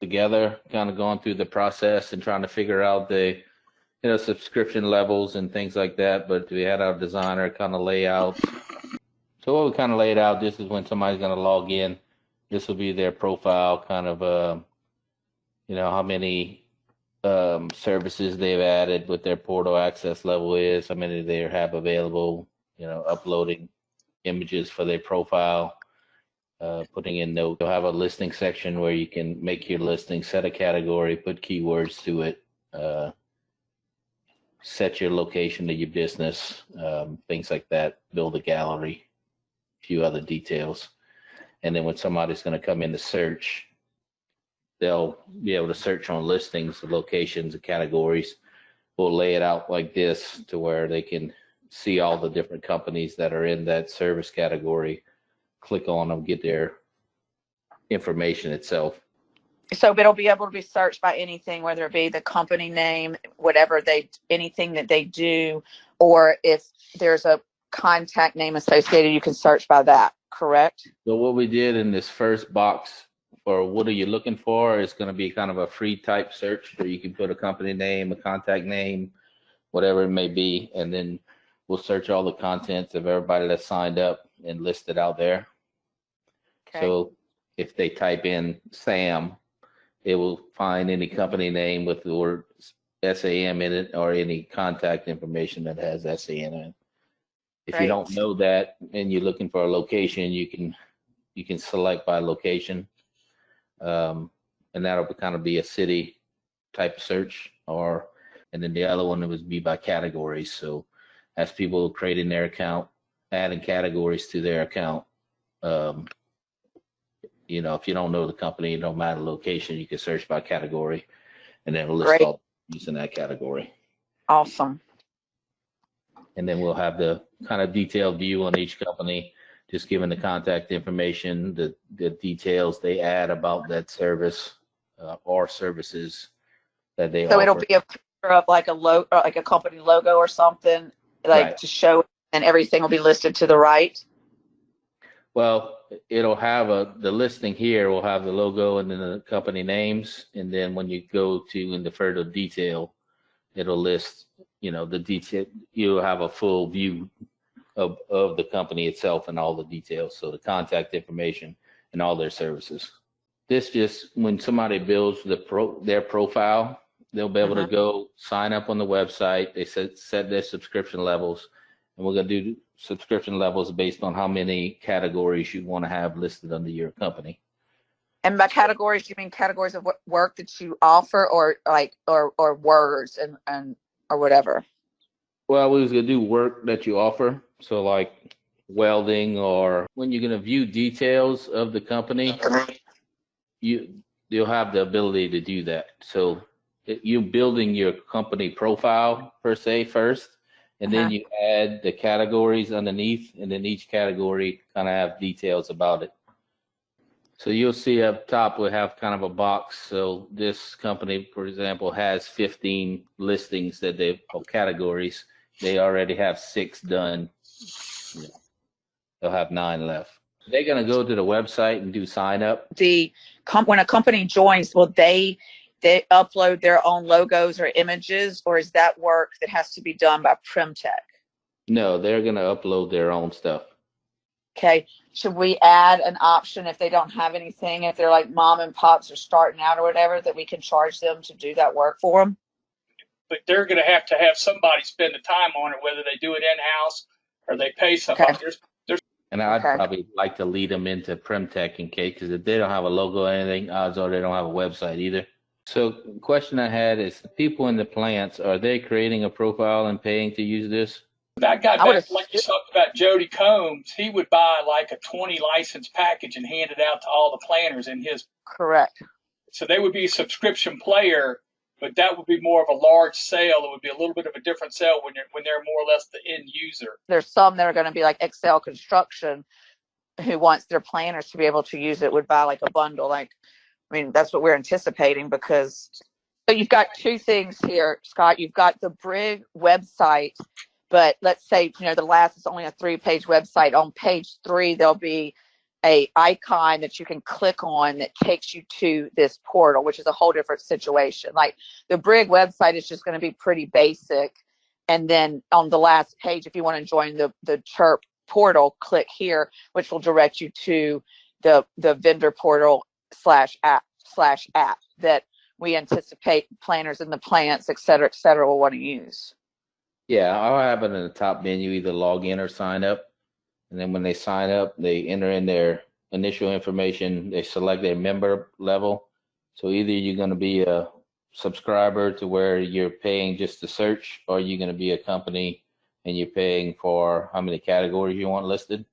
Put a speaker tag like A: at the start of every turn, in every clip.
A: together, kind of going through the process and trying to figure out the subscription levels and things like that. But we had our designer kind of lay out. So what we kind of laid out, this is when somebody's going to log in. This will be their profile, kind of, how many services they've added, what their portal access level is, how many they have available, uploading images for their profile, putting in notes. You'll have a listing section where you can make your listing, set a category, put keywords to it, set your location to your business, things like that, build a gallery, a few other details. And then when somebody's going to come in to search, they'll be able to search on listings, locations, and categories. We'll lay it out like this to where they can see all the different companies that are in that service category, click on them, get their information itself.
B: So it'll be able to be searched by anything, whether it be the company name, anything that they do, or if there's a contact name associated, you can search by that, correct?
A: So what we did in this first box for what are you looking for is going to be kind of a free type search where you can put a company name, a contact name, whatever it may be, and then we'll search all the contents of everybody that's signed up and list it out there.
B: Okay.
A: So if they type in Sam, it will find any company name with the word SAM in it or any contact information that has SAM in it. If you don't know that and you're looking for a location, you can select by location, and that'll kind of be a city type search, and then the other one would be by categories. So as people creating their account, adding categories to their account, if you don't know the company, no matter location, you can search by category, and then it'll list all using that category.
B: Awesome.
A: And then we'll have the kind of detailed view on each company, just giving the contact information, the details they add about that service or services that they offer.
B: So it'll be a picture of like a company logo or something,
A: Right.
B: to show, and everything will be listed to the right.
A: Well, it'll have the listing here will have the logo and then the company names, and then when you go to in the further detail, it'll list the detail. You'll have a full view of the company itself and all the details, so the contact information and all their services. This just when somebody builds their profile, they'll be able to go sign up on the website. They set their subscription levels, and we're going to do subscription levels based on how many categories you want to have listed under your company.
B: And by categories, you mean categories of work that you offer, or words and or whatever?
A: Well, we was going to do work that you offer. So like welding, or when you're going to view details of the company, you'll have the ability to do that. So you're building your company profile per se first, and then you add the categories underneath, and then each category kind of have details about it. So you'll see up top we have kind of a box. So this company, for example, has 15 listings or categories. They already have 6 done. They'll have 9 left. They're going to go to the website and do sign up.
B: When a company joins, will they upload their own logos or images, or is that work that has to be done by Primtech?
A: No, they're going to upload their own stuff.
B: Okay. Should we add an option if they don't have anything, if they're like mom and pops or starting out or whatever, that we can charge them to do that work for them?
C: But they're going to have somebody spend the time on it, whether they do it in-house or they pay somebody.
B: Okay.
A: And I'd probably like to lead them into Primtech in case, because if they don't have a logo or anything, odds are they don't have a website either. So the question I had is, the people in the plants, are they creating a profile and paying to use this?
C: That guy, like you talked about, Jody Combs, he would buy like a 20 license package and hand it out to all the planners in his.
B: Correct.
C: So they would be a subscription player, but that would be more of a large sale. It would be a little bit of a different sale when they're more or less the end user.
B: There's some that are going to be like Excel Construction, who wants their planners to be able to use it, would buy like a bundle. That's what we're anticipating, because so you've got 2 things here, Scott. You've got the Brig website, but let's say, it's only a 3-page website. On page 3, there'll be a icon that you can click on that takes you to this portal, which is a whole different situation. Like the Brig website is just going to be pretty basic. And then on the last page, if you want to join the Chirp portal, click here, which will direct you to the vendor portal /app that we anticipate planners in the plants, et cetera, will want to use.
A: Yeah, I'll have it in the top menu, either log in or sign up. And then when they sign up, they enter in their initial information. They select their member level. So either you're going to be a subscriber to where you're paying just to search, or you're going to be a company and you're paying for how many categories you want listed.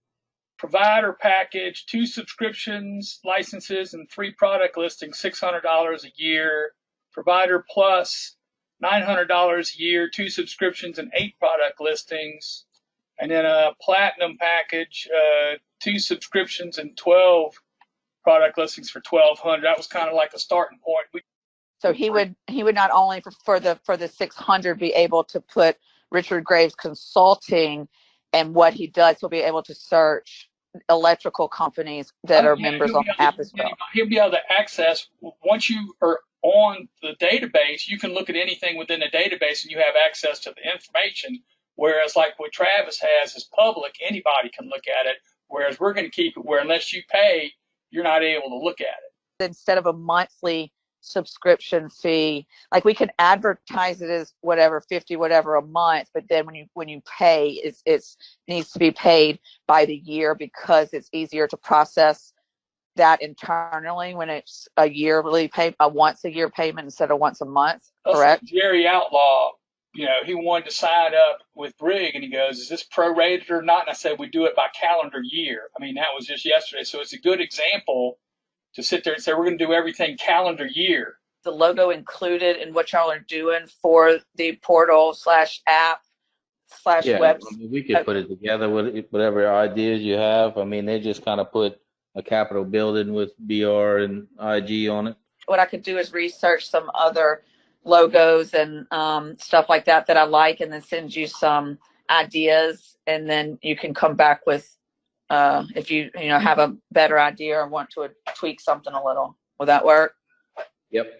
C: Provider package, 2 subscriptions, licenses, and 3 product listings, $600 a year. Provider plus, $900 a year, 2 subscriptions and 8 product listings. And then a platinum package, 2 subscriptions and 12 product listings for $1,200. That was kind of like a starting point.
B: So he would not only for the 600 be able to put Richard Graves Consulting and what he does. He'll be able to search electrical companies that are members on the app as well.
C: He'll be able to access, once you are on the database, you can look at anything within the database and you have access to the information. Whereas like what Travis has is public, anybody can look at it. Whereas we're going to keep it where unless you pay, you're not able to look at it.
B: Instead of a monthly subscription fee, like we can advertise it as whatever, 50 whatever a month, but then when you pay, it's needs to be paid by the year because it's easier to process that internally when it's a yearly pay, a once a year payment instead of once a month. Correct?
C: Jerry Outlaw, he wanted to sign up with Brig, and he goes, "Is this prorated or not?" And I said, "We do it by calendar year." I mean, that was just yesterday, so it's a good example to sit there and say we're going to do everything calendar year.
B: The logo included in what y'all are doing for the portal /app /web.
A: I mean, we could put it together with whatever ideas you have. I mean, they just kind of put a Capitol building with BR and IG on it.
B: What I could do is research some other logos and stuff like that I like, and then send you some ideas, and then you can come back with if you have a better idea or want to tweak something a little. Will that work?
A: Yep.